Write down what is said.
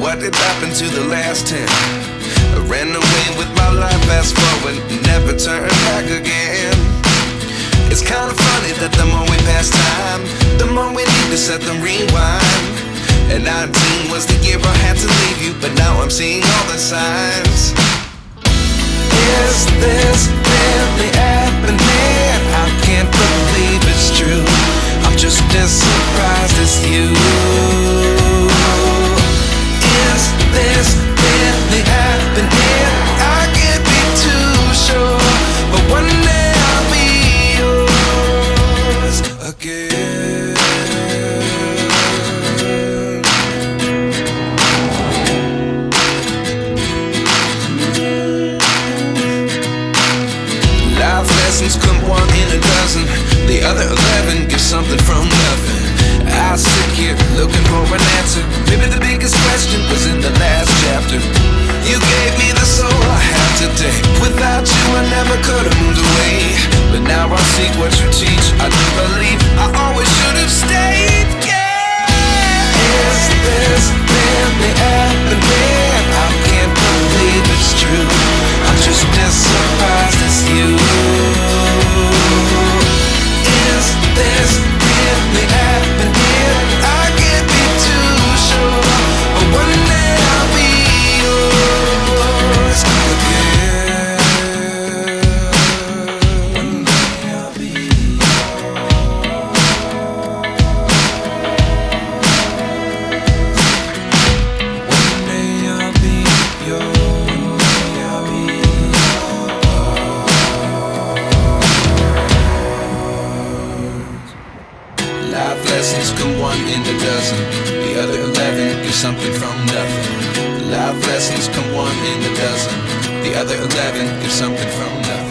what did happen to the last 10? I ran away with my life, fast forward, never turn back again. It's kinda funny that the more we pass time, the more we need to set the rewind. And 19 was the year I had to leave you, but now I'm seeing all the signs. Is this really happening? I can't believe it's true. I'm just as surprised as you. Is this really happening? I can't be too sure, but one day I'll be yours again. Life lessons come one in a dozen. The other 11 get something from nothing. I sit here looking for an answer. Maybe the biggest question was in the last chapter. You gave me the soul I have today. Without you I never could have moved away. But now I see what you teach. I do believe I always should have stayed. Yeah. Is this really happening? I can't believe it's true. I'm just as surprised as you. Is this really happening? I can't be too sure, but one day I'll be yours again. One day I'll be yours. One day I'll be yours. I'll be yours. Life lessons come one in a dozen. The other 11 get something from nothing. Life lessons come one in a dozen. The other 11 get something from nothing.